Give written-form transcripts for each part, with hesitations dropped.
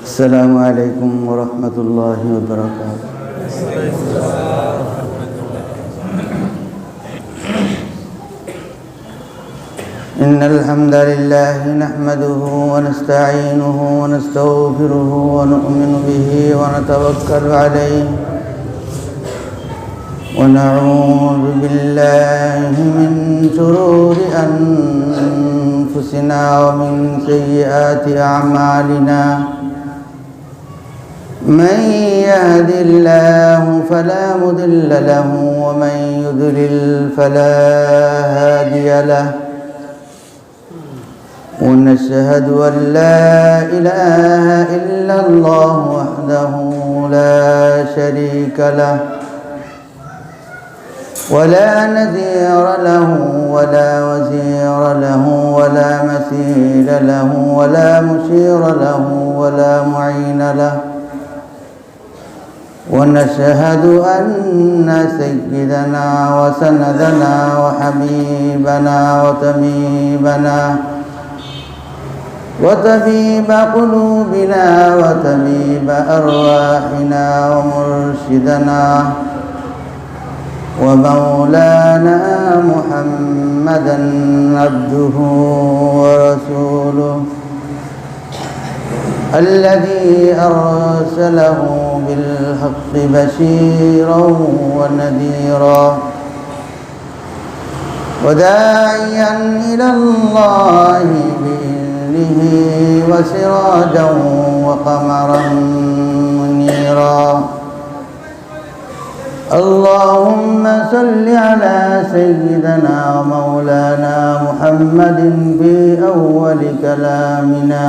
السلام عليكم ورحمة الله وبركاته. إن الحمد لله نحمده ونستعينه ونستغفره ونؤمن به ونتوكل عليه ونعوذ بالله من شرور أنفسنا ومن سيئات أعمالنا. من يهد الله فلا مضل له ومن يضلل فلا هادي له. ونشهد أن لا إله إلا الله وحده لا شريك له ولا نذير له ولا وزير له ولا مثيل له ولا مشير له ولا معين له. ونشهد أن سيدنا وسندنا وحبيبنا وطبيب قلوبنا وطبيب أرواحنا ومرشدنا ومولانا محمدا عبده ورسوله الذي أرسله بالحق بشيرا ونذيرا وداعيا إلى الله بإذنه وسراجا وقمرا منيرا. اللهم صل على سيدنا ومولانا محمد في أول كلامنا.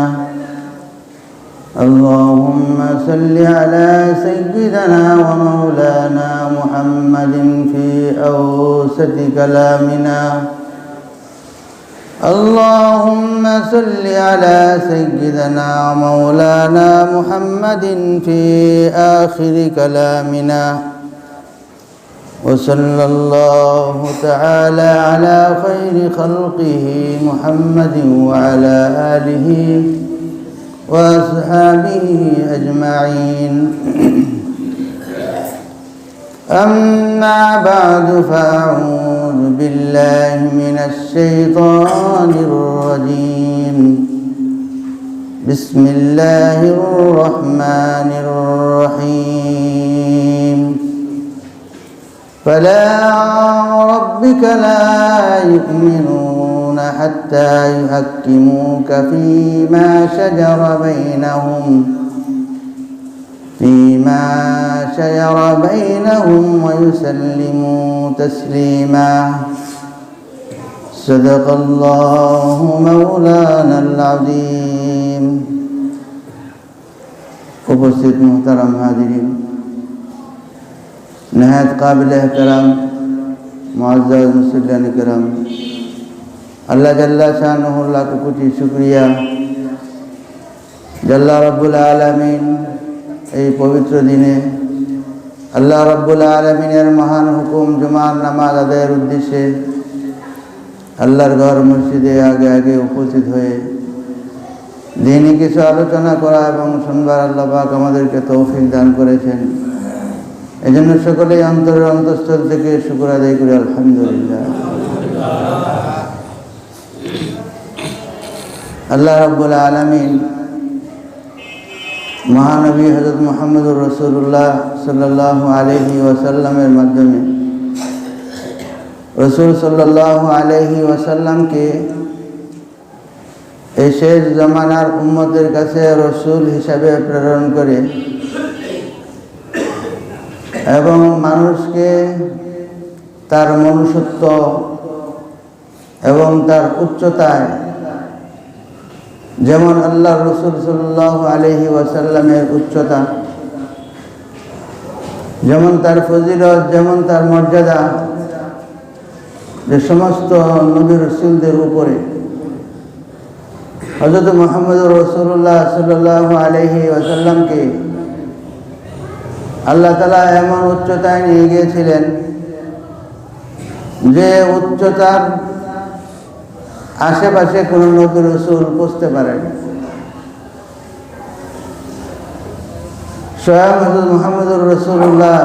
اللهم صل على سيدنا ومولانا محمد في أوسط كلامنا. اللهم صل على سيدنا ومولانا محمد في آخر كلامنا. وصلى الله تعالى على خير خلقه محمد وعلى آله وأصحابه أجمعين. أما بعد فأعوذ بالله من الشيطان الرجيم. بسم الله الرحمن الرحيم. فلا وربك لا يؤمنون حتى يحكموك فيما شجر بينهم ويسلموا تسليما. صدق الله مولانا العظيم. उपस्थित मुहतरम हाजिरीन, नहायत काबिल एहतराम मुअज़्ज़ज़ मुसल्लिन किराम, अल्लाह जल्ला शानुहु लाख कोटि शुक्रिया जल्ला रब्बुल आलमीन এই পবিত্র দিনে আল্লাহ রাব্বুল আলামিনের মহান হুকুম জুমার নামাজ আদায়ের উদ্দেশ্যে আল্লাহর ঘর মসজিদে আগে আগে উপস্থিত হয়ে দিনী কিছু আলোচনা করা এবং শুনবার আল্লাহ পাক আমাদেরকে তৌফিক দান করেছেন। এজন্য সকলেই অন্তরের অন্তঃস্থল থেকে শুকর আদায় করি আলহামদুলিল্লাহ। আল্লাহ রাব্বুল আলামিন মহানবী হযরত মুহাম্মদুর রাসূলুল্লাহ সাল্লাল্লাহু আলাইহি ওয়াসাল্লামের মাধ্যমে রাসূল সাল্লাল্লাহু আলাইহি ওয়াসাল্লামকে এই শেষ জামানার উম্মতের কাছে রাসূল হিসাবে প্রেরণ করে এবং মানুষকে তার মনুষ্যত্ব এবং তার উচ্চতায় যেমন আল্লাহ রাসূল সাল্লাল্লাহু আলাইহি ওয়াসাল্লামের উচ্চতা, যেমন তার ফজিলত, যেমন তার মর্যাদা, যে সমস্ত নবী রাসূলদের উপরে হযরত মুহাম্মদুর রাসূলুল্লাহ সাল্লাল্লাহু আলাইহি ওয়াসাল্লামকে আল্লাহ তাআলা এমন উচ্চতায় নিয়ে গিয়েছিলেন যে উচ্চতার আশেপাশে কোনো নবী রাসূল পৌঁছতে পারেন। স্বয়ং হযরত মুহাম্মদুর রাসূলুল্লাহ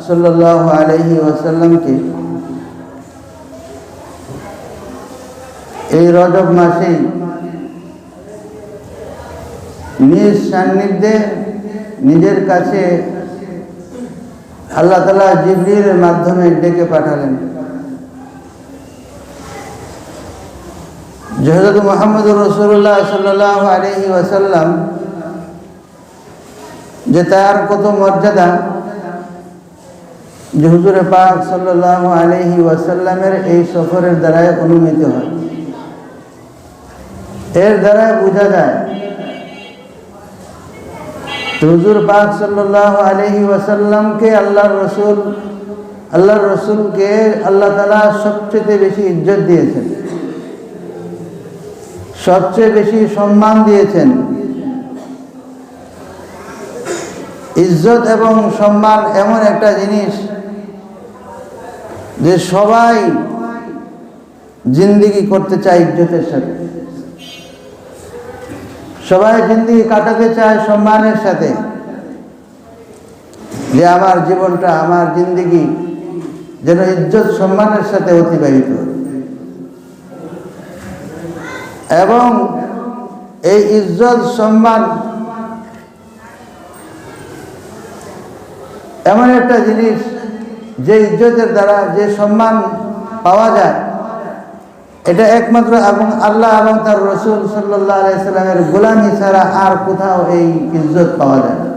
সাল্লাল্লাহু আলাইহি ওয়াসাল্লামকে এই রজব মাসে নিজ সান্নিধ্যে নিজের কাছে আল্লাহ তাআলা জিবরিলের মাধ্যমে ডেকে পাঠালেন যে হযরত মুহাম্মদুর রাসূলুল্লাহ সাল্লাল্লাহু আলাইহি ওয়াসাল্লাম যে তার কত মর্যাদা, যে হুজুরে পাক সাল্লাল্লাহু আলাইহি ওয়াসাল্লামের এই সফরের দ্বারাই অনুমিত হয়। এর দ্বারা বোঝা যায় হুজুর পাক সাল্লাল্লাহু আলাইহি ওয়াসাল্লামকে আল্লাহর রাসূলকে আল্লাহ তাআলা সবচেয়ে বেশি ইজ্জত দিয়েছেন, সবচেয়ে বেশি সম্মান দিয়েছেন। ইজ্জত এবং সম্মান এমন একটা জিনিস যে সবাই জিন্দেগি করতে চায় ইজ্জতের সাথে, সবাই জিন্দেগি কাটাতে চায় সম্মানের সাথে, যে আমার জীবনটা, আমার জিন্দেগি যেন ইজ্জত সম্মানের সাথে অতিবাহিত। এবং এই ইজ্জত সম্মান এমন একটা জিনিস যে ইজ্জতের দ্বারা যে সম্মান পাওয়া যায়, এটা একমাত্র এবং আল্লাহ এবং তার রাসূল সাল্লাল্লাহু আলাইহি সাল্লামের গোলামি ছাড়া আর কোথাও এই ইজ্জত পাওয়া যায় না।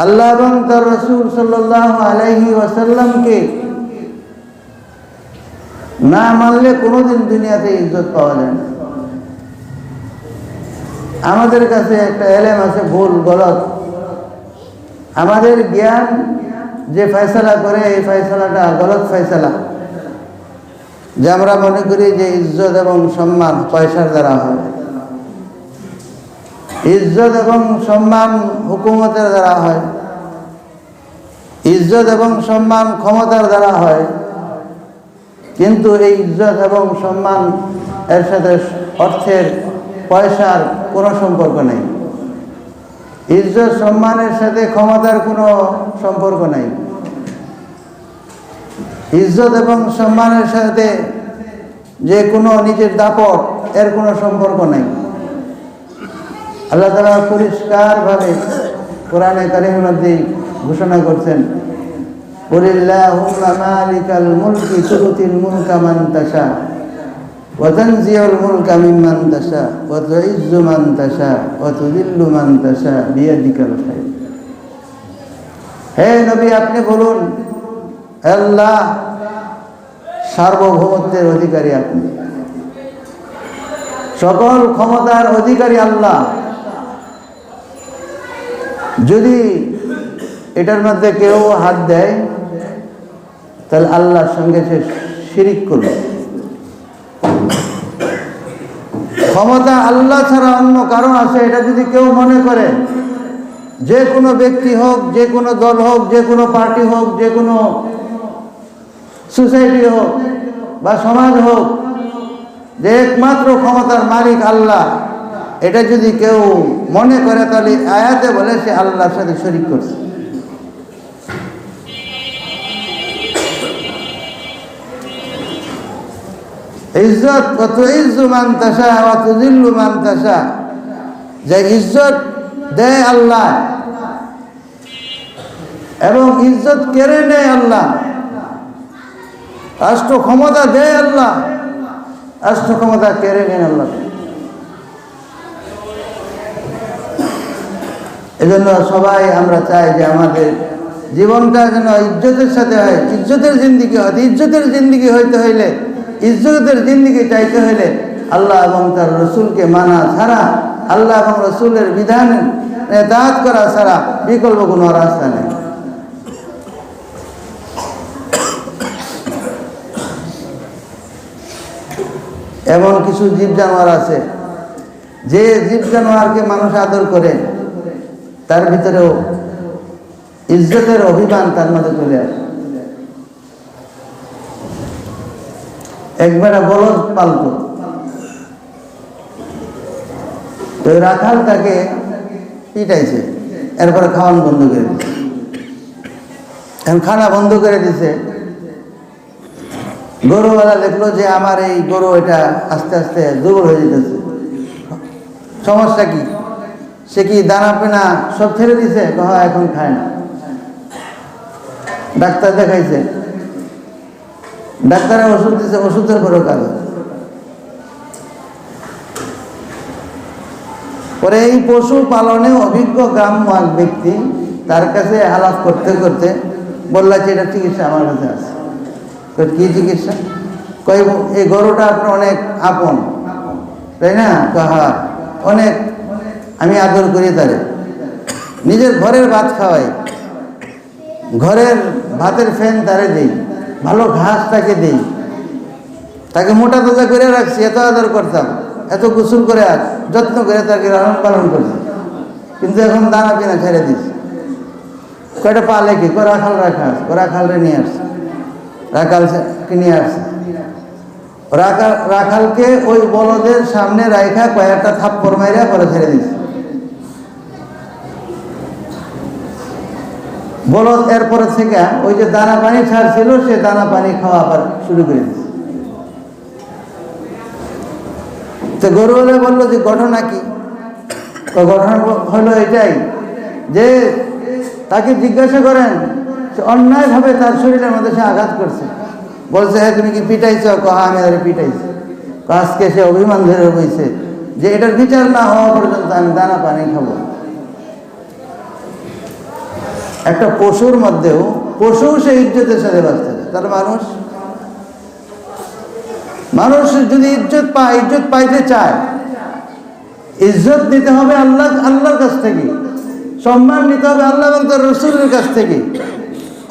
আল্লাহ এবং তার রাসূল সাল্লাল্লাহু আলাইহি ওয়াসাল্লামকে না মানলে কোনোদিন দুনিয়াতে ইজ্জত পাওয়া যায় না। আমাদের কাছে একটা এলেম আছে ভুল গলত, আমাদের জ্ঞান যে ফয়সালা করে এই ফয়সালাটা গলত ফয়সালা, যে আমরা মনে করি যে ইজ্জত এবং সম্মান পয়সার দ্বারা হয়, ইজ্জত এবং সম্মান হুকুমতের দ্বারা হয়, ইজ্জত এবং সম্মান ক্ষমতার দ্বারা হয়। কিন্তু এই ইজ্জত এবং সম্মান এর সাথে অর্থের পয়সার কোনো সম্পর্ক নেই। ইজ্জত সম্মানের সাথে ক্ষমতার কোনো সম্পর্ক নাই। ইজ্জত এবং সম্মানের সাথে যে কোনো নিজের দাপট এর কোনো সম্পর্ক নাই। আল্লাহ তাআলা পরিষ্কারভাবে কোরআনে কারীমের মধ্যে ঘোষণা করছেন, কুলিল্লাহুম্মা মালিকাল মুলকি তুতিল মুলকা মান তাশা ওয়া তানজিউল মুলকা মিম্মান তাশা ওয়া তুইজ্জু মান তাশা ওয়া তুযিল্লু মান তাশা বিয়াদিকাল খায়র। হে নবী, আপনি বলুন, আল্লাহ সার্বভৌমত্বের অধিকারী, আপনি সকল ক্ষমতার অধিকারী আল্লাহ। যদি এটার মধ্যে কেউ হাত দেয় তাহলে আল্লাহর সঙ্গে সে শিরিক করবে। ক্ষমতা আল্লাহ ছাড়া অন্য কারণ আছে এটা যদি কেউ মনে করে, যে কোনো ব্যক্তি হোক, যে কোনো দল হোক, যে কোনো পার্টি হোক, যে কোনো সোসাইটি হোক বা সমাজ হোক, যে একমাত্র ক্ষমতার মালিক আল্লাহ, এটা যদি কেউ মনে করে তাহলে আয়াতে বলে সে আল্লাহর সাথে শরীক করছে। ইজ্জত ওয়া তুইজ্জু মান তাশা ওয়া তুযিল্লু মান তাশা, যে ইজ্জত দেয় আল্লাহ এবং ইজ্জত কেড়ে নেয় আল্লাহ। রাষ্ট্র ক্ষমতা দেয় আল্লাহ, রাষ্ট্র ক্ষমতা কেড়ে নেন আল্লাহ। এজন্য সবাই আমরা চাই যে আমাদের জীবনটা যেন ইজ্জতের সাথে হয়, ইজ্জতের জিন্দেগি হয়। ইজ্জতের জিন্দেগি হইতে হইলে, ইজ্জতের জিন্দেগি চাইতে হইলে আল্লাহ এবং তার রসুলকে মানা ছাড়া, আল্লাহ এবং রসুলের বিধান ইতাআত করা ছাড়া বিকল্প কোনো রাস্তা নেই। এমন কিছু জীব জানোয়ার আছে যে জীব জানোয়ারকে মানুষ আদর করে, তার ভিতরেও ইজ্জতের অভিমান তার মধ্যে চলে আসে। একবার বলদ পালত, তো রাখাল তাকে পিটাইছে, এরপরে খাওয়ান বন্ধ করে দিচ্ছে। এখন খানা বন্ধ করে দিছে। গরুওয়ালা দেখলো যে আমার এই গরু এটা আস্তে আস্তে দুর্বল হয়ে যেতেছে, সমস্যা কি? সে কি দানা পেনা সব ছেড়ে দিছে? এখন খায় না। ডাক্তার দেখাইছে, ডাক্তারে ওষুধ দিছে, ওষুধের পরেও কাজ। পরে এই পশু পালনে অভিজ্ঞ গ্রাম্য এক ব্যক্তি তার কাছে আলাপ করতে করতে বললা যে এটা চিকিৎসা আমার কাছে আছে। কি চিকিৎসা? কই এই গরুটা আপনার অনেক আপন, তাই না? হ্যাঁ, অনেক আমি আদর করি তারে, নিজের ঘরের ভাত খাওয়াই, ঘরের ভাতের ফ্যান তারে দিই, ভালো ঘাস তাকে দিই, তাকে মোটা তাজা করে রাখছি, এত আদর করতাম, এত গোসল করে যত্ন করে তাকে লালন পালন করছি, কিন্তু এখন দানা পিনা ছেড়ে দিচ্ছি। কয়টা পালে কি রাখাল রাখা আছে, রাখালরে নিয়ে আসছে, রাখালকে নিয়ে আসছে, রাখালকে ওই বলদের সামনে রাখা কয়েকটা থাপ্পড় মাইরা করে ছেড়ে দিচ্ছে। বলদ এরপরে থেকে ওই যে দানা পানি ছাড়ছিল সে দানা পানি খাওয়া আবার শুরু করে দিচ্ছে। তো গরুওয়ালা বললো যে ঘটনা কি? ঘটনা হলো এটাই যে তাকে জিজ্ঞাসা করেন, সে অন্যায়ভাবে তার শরীরের মধ্যে সে আঘাত করছে। বলছে, হ্যাঁ তুমি কি পিটাইছ? আমি আর পিটাইছি। আজকে সে অভিমান ধরে হয়েছে যে এটার বিচার না হওয়া পর্যন্ত আমি দানা পানি খাবো। একটা পশুর মধ্যেও পশু সে ইজ্জতের সাথে বাঁচতে চায়। তার মানুষ যদি ইজ্জত পায়, ইজ্জত পাইতে চায়, ইজ্জত নিতে হবে আল্লাহর কাছ থেকে, সম্মান নিতে হবে আল্লাহ এবং তার রাসূলের কাছ থেকে।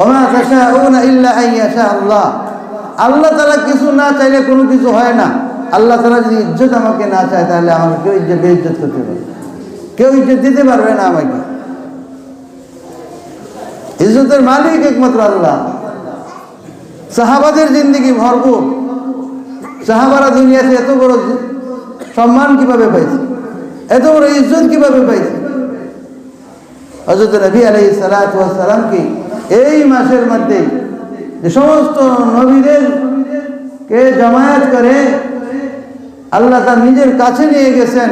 ওমা তাশাউনা ইল্লা আইয়াশা আল্লাহ। আল্লাহ তাআলা কিছু না চাইলে কোনো কিছু হয় না। আল্লাহ তাআলা যদি ইজ্জত আমাকে না চায় তাহলে আমাকে কেউ বেইজ্জত করতে পারবে, কেউ ইজ্জত দিতে পারবে না আমাকে। ইজ্জতের মালিক একমাত্র আল্লাহ। সাহাবাদের জিন্দেগি ভরপুর। সাহাবারা দুনিয়াতে এত বড় সম্মান কিভাবে পাইছে, এত বড় ইজ্জত কিভাবে পাইছে? হযরত নবী আলাইহিস সালাতু ওয়াস সালাম কি এই মাসের মধ্যে যে সমস্ত নবীদেরকে জামায়াত করে আল্লাহ তার নিজের কাছে নিয়ে গেছেন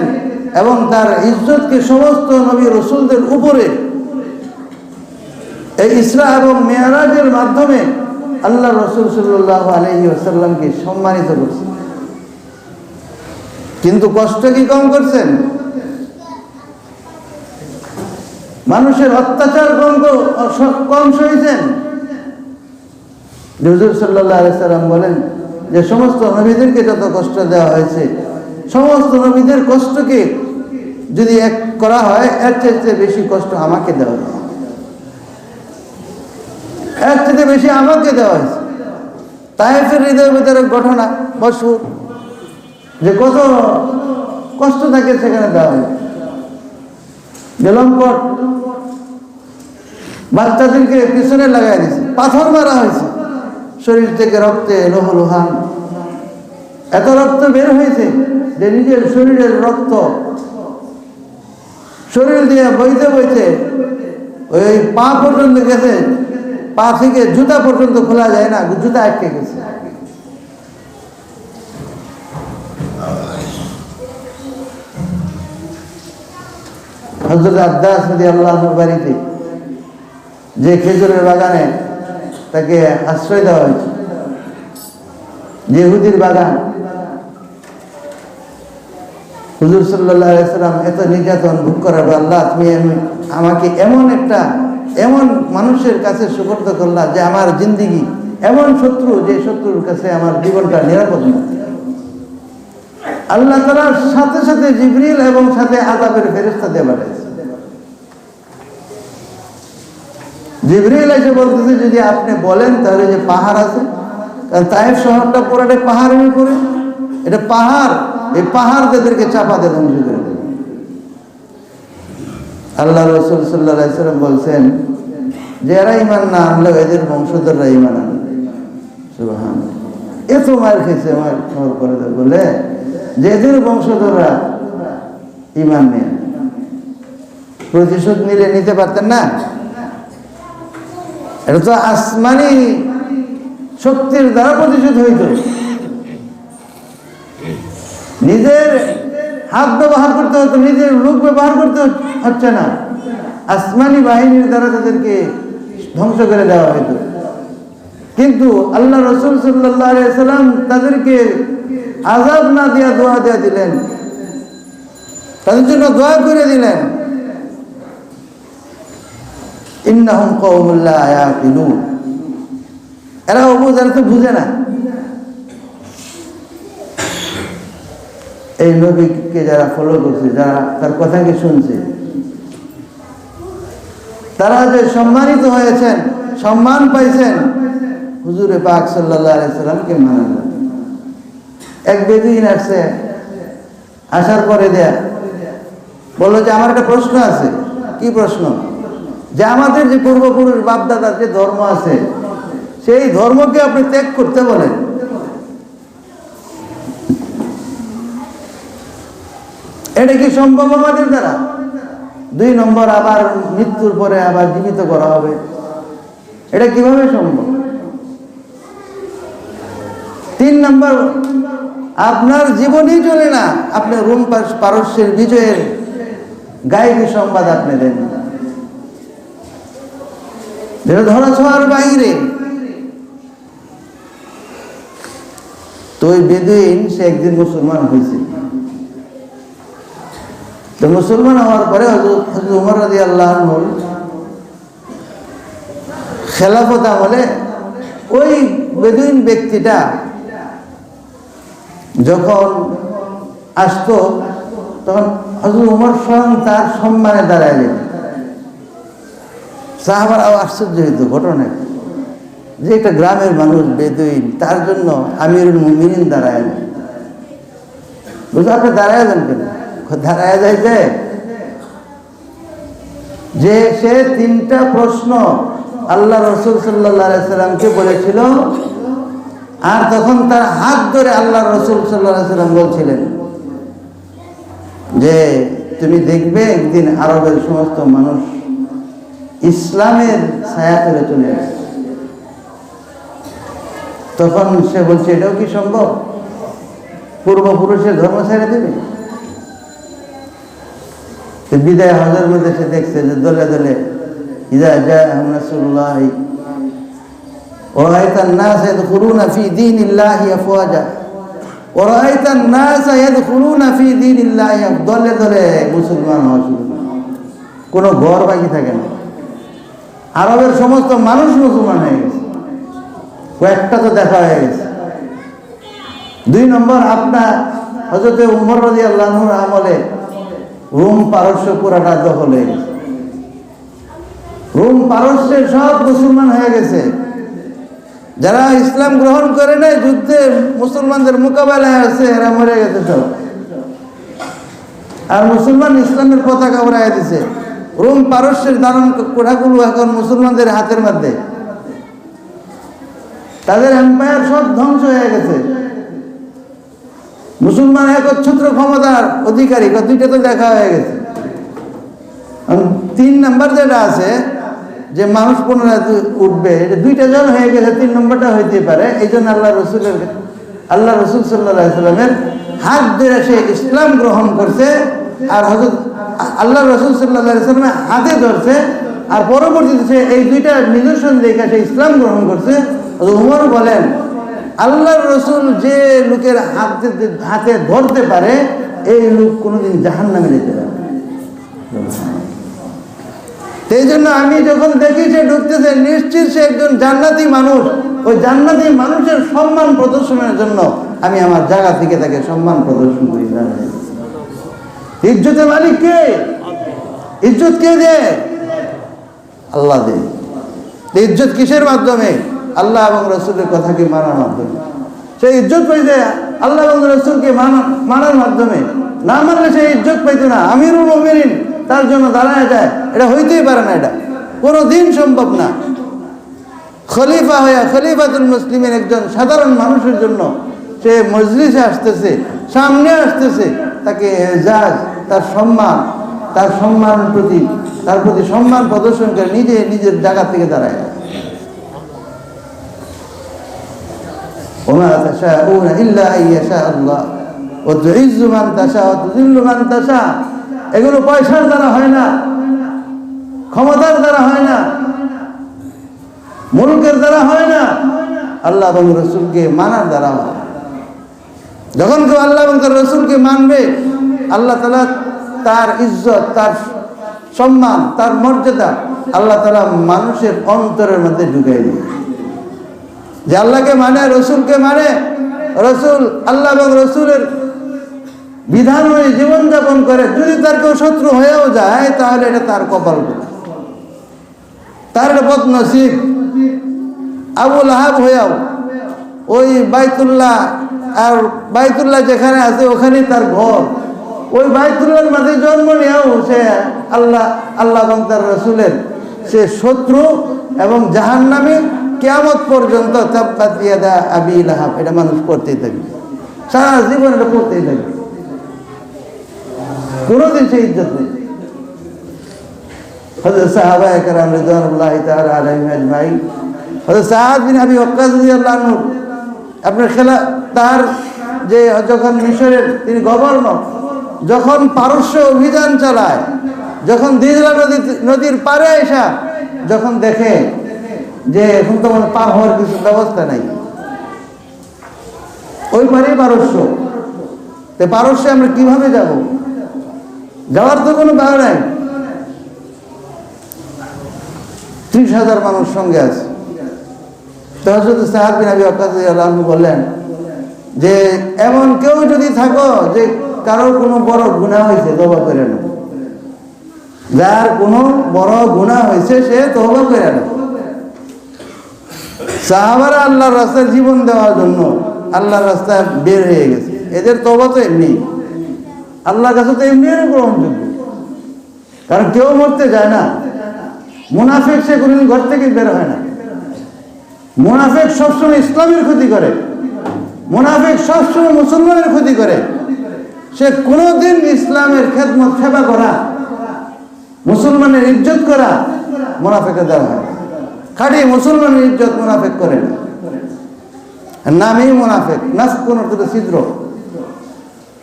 এবং তার ইজ্জতকে সমস্ত নবী রাসূলদের উপরে এই ইসরা এবং মেরাজের মাধ্যমে আল্লাহ রাসূল সাল্লাল্লাহু আলাইহি ওয়াসাল্লামকে সম্মানিত করছেন। কিন্তু কষ্ট কি কম করছেন? মানুষের অত্যাচার কম সইছেন? হুজুর সাল্লাল্লাহু আলাইহি ওয়াসাল্লাম বলেন যে সমস্ত নবীদেরকে যত কষ্ট দেওয়া হয়েছে, সমস্ত নবীদের কষ্টকে যদি এক করা হয় এর চেয়ে বেশি কষ্ট আমাকে দেওয়া হয়েছে, এর চেয়ে বেশি আমাকে দেওয়া হয়েছে। তায়েফের হৃদয় ভিতরে ঘটনা মশহুর যে কত কষ্ট তাকে সেখানে দেওয়া হয়েছে। গেলম্পট বাচ্চাদেরকে পিছনে লাগাই দিয়েছে, পাথর মারা হয়েছে, শরীর থেকে রক্তে লোহলোহান, এত রক্ত বের হয়েছে যে নিজের শরীরের রক্ত শরীর দিয়ে বইতে বইতে ওই পা পর্যন্ত গেছে, পা থেকে জুতা পর্যন্ত খোলা যায় না, জুতা আটকে গেছে। হযরত আব্বাস রাদিয়াল্লাহু আনহু বাড়িতে যে খেজুরের বাগানে তাকে আশ্রয় দেওয়া হয়েছে, ইহুদির বাগান, হুজুর সাল্লাল্লাহু আলাইহি ওয়াসাল্লাম এত নির্যাতন ভোগ করার পর আল্লাহ তুমি আমাকে এমন মানুষের কাছে সুপর্দ করলা যে আমার জিন্দেগি এমন শত্রু, যে শত্রুর কাছে আমার জীবনটা নিরাপদ না। আল্লাহ তাআলার সাথে সাথে জিবরিল এবং সাথে আযাবের ফেরেশতা দিয়ে পাঠাইছে। জিবরিল এসে বলতেছে যদি আপনি বলেন তাহলে যে পাহাড় আছে, কারণ তায়েফ শহরটা পুরোটা পাহাড়ের উপরে, এটা পাহাড়, এই পাহাড় তাদেরকে চাপাতে ধ্বংস করে দেবে। আল্লাহ রাসূল সাল্লাল্লাহু আলাইহি ওয়াসাল্লাম বলছেন যে এরা ঈমান না আনলেও এদের বংশধররা ঈমান আনবে। সুবহানাল্লাহ। এত মার খেয়েছে আমার খবর করে দেয় বলে যে এদের বংশধররা ঈমান নিয়ে। প্রতিশোধ নিতে পারতেন না? এটা তো আসমানি শক্তির দ্বারা প্রতিশোধ হইত। নিজের হাত ব্যবহার করতে হতো, নিজের লোক ব্যবহার করতে হচ্ছে না, আসমানি বাহিনীর দ্বারা তাদেরকে ধ্বংস করে দেওয়া হইত। কিন্তু আল্লাহ রাসূল সাল্লাল্লাহু আলাইহি সাল্লাম তাদেরকে আযাব না দিয়া দোয়া দিয়া দিলেন, তাদের জন্য দোয়া করে দিলেন, ইন্নাহুম কওমুন লা ইয়াকিলুন। এরা অবুঝার তো বুঝে না। এই নবীকে যারা ফলো করছে, যারা তার কথাকে শুনছে, তারা যে সম্মানিত হয়েছেন, সম্মান পাইছেন হুজুরে পাক সাল্লাল্লাহু আলাইহি সাল্লামকে মানার। এক বেদুইন আসছে, আসার পরে দেয়া বললো যে আমার একটা প্রশ্ন আছে। কি প্রশ্ন? যে আমাদের যে পূর্বপুরুষ বাপদাদার যে ধর্ম আছে, সেই ধর্মকে আপনি ত্যাগ করতে বলেন, এটা কি সম্ভব আমাদের দ্বারা? 2 নম্বর, আবার মৃত্যুর পরে আবার জীবিত করা হবে, এটা কিভাবে সম্ভব? 3 নম্বর, আপনার জীবনই চলে না, আপনি রোম পারস্যের বিজয়ের গায়েবী সংবাদ আপনি দেন, যেটা ধরা ছোঁয়ার বাইরে। তো ওই বেদুইন সে একদিন মুসলমান হয়েছে। তো মুসলমান হওয়ার পরে হযরত ওমর রাদিয়াল্লাহু আনহু খেলাফত আমলে ওই বেদুইন ব্যক্তিটা যখন আসতো, তখন হযরত ওমর স্বয়ং তার সম্মানে দাঁড়ায় যেত। সাহাবারাও আশ্চর্য হইত ঘটনায়, যে একটা গ্রামের মানুষ বেদুইন, তার জন্য আমিরুল মুমিনিন দাঁড়ায় না। বুঝলো, আপনি দাঁড়ায় যান কেন? দাঁড়ায় যাইতে যে সে 3টা প্রশ্ন আল্লাহ রাসূল সাল্লাল্লাহু আলাইহি সাল্লামকে বলেছিল, আর তখন তার হাত ধরে আল্লাহ রাসূল সাল্লাল্লাহু আলাইহি সাল্লাম বলছিলেন যে তুমি দেখবে একদিন আরবের সমস্ত মানুষ ইসলামের ছায়া তলে চলে আসে। তখন সে বলছে, এটাও কি সম্ভব? পূর্বপুরুষের ধর্ম ছেড়ে দেবে? বিদায় হজের মধ্যে সে দেখছে যে দলে দলে ইযা জাআ নাসরুল্লাহি ওয়া রাআইতান নাস ইয়াদখুলুনা ফি দীনিল্লাহি আফওয়াজা ওয়া রাআইতান নাস ইয়াদখুলুনা ফি দীনিল্লাহি, দলে দলে মুসলমান হওয়া শুরু, কোনো ঘর বাকি থাকে না। আরবের সমস্ত মানুষ মুসলমান হয়ে গেছে, কয়েকটা তো দেখা হয়ে গেছে। 2 নম্বর, আপনার হযরত ওমর রাদিয়াল্লাহু আনহুর আমলে রোম পারস্য পুরাটা দখল হয়ে গেছে। রোম পারস্যের সব মুসলমান হয়ে গেছে। যারা ইসলাম গ্রহণ করে নাই, যুদ্ধে মুসলমানদের মোকাবেলায় আছে, এরা মরে গেছে সব। আর মুসলমান ইসলামের পতাকা উড়াইয়া দিছে। রোম পারস্যের দারুণ কোঠাগুলো এখন মুসলমানদের হাতের মধ্যে, তাদের এম্পায়ার সব ধ্বংস হয়ে গেছে। মুসলমান একচ্ছত্র ক্ষমতার অধিকারী, 2টা তো দেখা হয়ে গেছে। 3 নম্বর যেটা আছে, যে মানুষ পুনরায় উঠবে, এটা 2টা জন হয়ে গেছে, 3 নম্বরটা হইতে পারে। এই জন্য আল্লাহ রাসূল সাল্লাল্লাহু আলাইহি সাল্লামের হাত ধরে সে ইসলাম গ্রহণ করছে, আর হযরত আল্লাহ রাসূল সাল্লাল্লাহু আলাইহি সাল্লামের হাতে ধরছে, আর পরবর্তীতে সে এই 2টা নিদর্শন দেখে সে ইসলাম গ্রহণ করছে। ওমর বলেন, আল্লাহর রাসূল যে লোকের হাতে ধরতে পারে, এই লোক কোনোদিন জাহান্নামে যেতে পারে। সেই জন্য আমি যখন দেখি সে ঢুকতেছে, নিশ্চিত সে একজন জান্নাতি মানুষ। ওই জান্নাতি মানুষের সম্মান প্রদর্শনের জন্য আমি আমার জায়গা থেকে তাকে সম্মান প্রদর্শন করি। ইজ্জতের মালিক কে? ইজ্জত কে দেয়? আল্লাহ দেয়। ইজ্জত কিসের মাধ্যমে? আল্লাহ এবং রসুলের কথাকে মানার মাধ্যমে। সেই ইজ্জত পাইতে আল্লাহ এবং রসুলকে মানার মাধ্যমে, না মানলে সে ইজ্জত পাইতে না। আমিরুল মুমিনিন তার জন্য দাঁড়ায় যায়, এটা হইতেই পারে না, এটা কোনো দিন সম্ভব না। খলিফা হইয়া খলিফাতুল মুসলিমের একজন সাধারণ মানুষের জন্য সে মজলিসে আসতেছে, সামনে আসতেছে, তাকে এজাজ, তার সম্মান প্রতি তার প্রতি সম্মান প্রদর্শন করে নিজে নিজের জায়গা থেকে দাঁড়ায়। ওমা তাশাউনা ইল্লা আইয়াশা আল্লাহ ওয়া তুইজ্জু মান তাশা ওয়া তুযিল্লু মান তাশা। এগুলো পয়সার দ্বারা হয় না, ক্ষমতার দ্বারা হয় না, মুলকের দ্বারা হয় না, আল্লাহ এবং রসুলকে মানার দ্বারা হয়। যখন কেউ আল্লাহ এবং তার রসুলকে মানবে, আল্লাহ তাআলা তার ইজ্জত, তার সম্মান, তার মর্যাদা আল্লাহ তাআলা মানুষের অন্তরের মধ্যে ঢুকিয়ে দেবে। যে আল্লাহকে মানে, রসুলকে মানে, রসুল আল্লাহ এবং রসুলের বিধান হয়ে জীবনযাপন করে, যদি তার কেউ শত্রু হয়েও যায় তাহলে এটা তার কপাল, তার বদনসিব। আবু লাহাব হয়েও ওই বাইতুল্লাহ, আর বাইতুল্লাহ যেখানে আছে ওখানেই তার ঘর, ওই বাইতুল্লাহর মাঝে জন্ম নিয়েও সে আল্লাহ এবং তার রসুলের সে শত্রু এবং জাহান্নামী। কিয়ামত পর্যন্ত তাব্বাত ইয়াদা আবি লাহাব এটা মানুষ পড়তেই থাকবে, সারা জীবন এটা পড়তেই থাকবে, কোনোদিন সে ইজ্জত নেই। হযরত সাহাবায়ে কেরাম রিদওয়ানুল্লাহি তাআলা আলাইহিম আজমাইন, হযরত সাদ বিন আবি ওয়াক্কাস রাদিয়াল্লাহু আনহু, আপনার তার যে যখন মিশরের তিনি গভর্নর, যখন পারস্য অভিযান চালায়, যখন দিজলা নদীর পারে এসা যখন দেখে যে এখন তো পার হওয়ার কিছু ব্যবস্থা নাই, ওই পারেই পারস্য, পারস্যে আমরা কিভাবে যাব, যাওয়ার তো কোনো ব্যাপার নাই। 30,000 মানুষ সঙ্গে আছে। তো হযরত সাদ বিন আবি ওয়াক্কাস রাদিয়াল্লাহু আনহু বললেন যে এমন কেউ যদি থাকো যে কারোর কোনো বড় গুনাহ হয়েছে, তওবা করে নাও, যার কোনো বড় গুনাহ হয়েছে সে তওবা করে নাও। সাহাবারা আল্লাহর রাস্তায় জীবন দেওয়ার জন্য আল্লাহর রাস্তায় বের হয়ে গেছে, এদের তওবা তো এমনি আল্লাহর কাছে তো এমনি গ্রহণযোগ্য, কারণ কেউ মরতে যায় না। মুনাফিক সে কোনদিন ঘর থেকে বের হয় না, মুনাফিক সবসময় ইসলামের ক্ষতি করে, মুনাফিক সবসময় মুসলমানের ক্ষতি করে, সে কোনোদিন ইসলামের খেদমত সেবা করা, মুসলমানের ইজ্জত করা মুনাফিকের দ্বারা হয়। খালি মুসলমানের ইজ্জত মুনাফিক করে না, নামেই মুনাফিক, নাফকুন অর্থ ছিদ্র,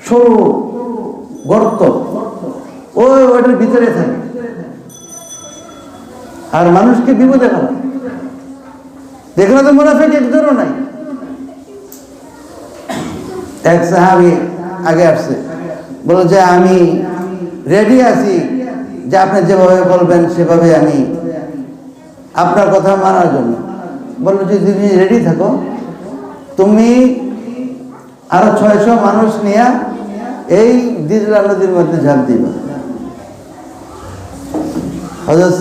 সরু গর্ত, ওইটার ভিতরে থাকে আর মানুষকে বিপদে ফেলা। দেখলে তো মুনাফিক একজনও নাই। এক সাহাবী আগে আসছে, বলে যে আমি রেডি আছি, যে আপনি যেভাবে বলবেন সেভাবে আমি আপনার কথা মানার জন্য। বললো যে তুমি রেডি থাকো, তুমি আরো 600 মানুষ নিয়ে এই দিজলা নদীর মধ্যে ঝাঁপ দিবা। হযরত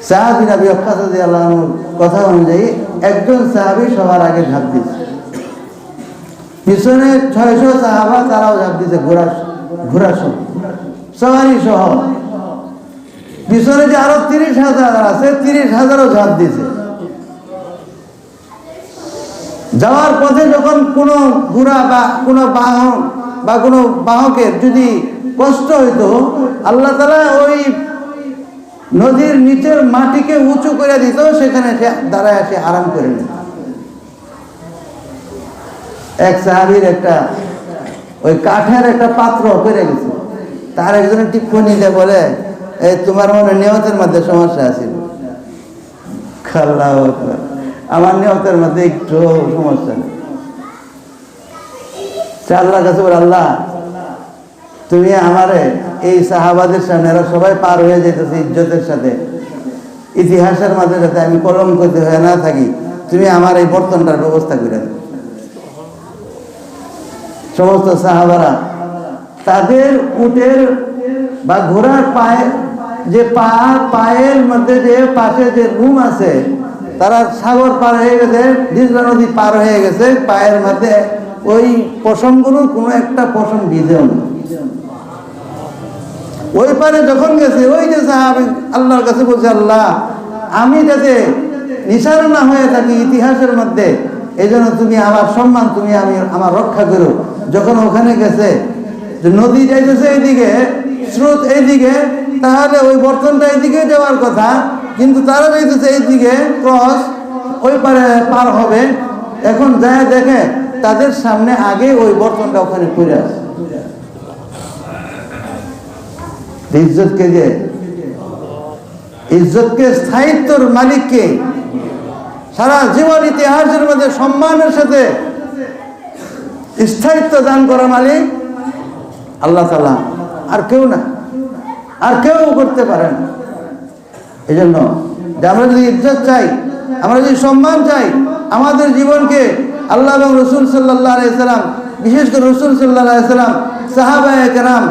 সাদ বিন আবি ওয়াক্কাস রাদিয়াল্লাহু আনহুর কথা অনুযায়ী একজন সাহাবী সবার আগে ঝাঁপ দিয়েছে, পিছনে 600 সাহাবা তারাও ঝাঁপ দিয়েছে, ঘোড়া সহ, সওয়ারি সহ। পিছনে যে আরো 30,000 আছে, 30,000ও ঝাঁপ দিয়েছে। যাওয়ার পথে যখন কোনো ঘোড়া বা কোনো বাহন বা কোনো বাহকের যদি কষ্ট হইতো, আল্লাহ তাআলা ওই নদীর নিচের মাটিকে উঁচু করে দিত, সেখানে সে দাঁড়ায় সে আরাম করে নিত। এক সাহাবীর একটা ওই কাঠের একটা পাত্র করে গেছে, তার একজনের টিপ্পনি দিয়ে বলে, এই তোমার মনে নিয়তের মধ্যে সমস্যা আছে। আল্লাহু আকবার, আমার নিয়তের মধ্যে একটু সমস্যা নেই। আল্লাহর কাছে বলে, আল্লাহ তুমি আমারে এই সাহাবাদের সামনে, এরা সবাই পার হয়ে যেতেছে ইজ্জতের সাথে, ইতিহাসের মাঝে যাতে আমি কলঙ্কিত হয়ে না থাকি, তুমি আমার এই বর্তনটার ব্যবস্থা করে দাও। সমস্ত সাহাবারা তাদের উটের বা ঘোড়ার পায়ের মধ্যে যে পাশে যে রুম আছে, তারা সাগর পার হয়ে গেছে, দিজলা নদী পার হয়ে গেছে, পায়ের মধ্যে ওই পশমগুলোর কোনো একটা পশম ভিজেও না। ওই পারে যখন গেছে, ওই যে সাহাবী আল্লাহর কাছে বলছে, আল্লাহ আমি যাতে নিশানা না হয়ে থাকি ইতিহাসের মধ্যে, এই জন্য তুমি আমার সম্মান, তুমি আমার রক্ষা করো। যখন ওখানে গেছে, নদী যাইতেছে এইদিকে, স্রোত এইদিকে, তাহলে ওই বর্তনটা এইদিকে যাওয়ার কথা, কিন্তু তারা যাইতেছে এইদিকে ক্রস, ওই পারে পার হবে। এখন যায় দেখে তাদের সামনে আগে ওই বর্তনটা ওখানে পড়ে আছে। ইজ্জতকে যে ইজ্জতকে স্থায়িত্বর মালিককে সারা জীবন ইতিহাসের মধ্যে সম্মানের সাথে স্থায়িত্ব দান করা মালিক আল্লাহ তাআলা, আর কেউ না, আর কেউ করতে পারে না। এই জন্য যে আমরা যদি ইজ্জত চাই, আমরা যদি সম্মান চাই, আমাদের জীবনকে আল্লাহ এবং রসুল সাল্লাল্লাহু আলাইহি সাল্লাম, বিশেষ করে রসুল সাল্লাল্লাহু আলাইহি সাল্লাম, সাহাবায়ে কেরাম,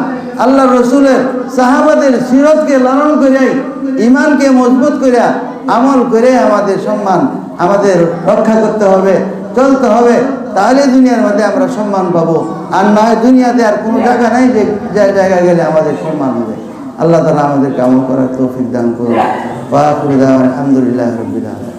আল্লাহ রসুলের সাহাবাদের সিরতকে লালন করে, ইমানকে মজবুত করে, আমল করে আমাদের সম্মান আমাদের রক্ষা করতে হবে, চলতে হবে। তাহলে দুনিয়ার মধ্যে আমরা সম্মান পাবো। আর নয় দুনিয়াতে আর কোনো জায়গা নাই যে জায়গায় গেলে আমাদের সম্মান হবে। আল্লাহ তাআলা আমাদেরকে আমল করার তৌফিক দান করুন। ওয়া আখিরু দাওয়ানা আলহামদুলিল্লাহি রাব্বিল আলামিন।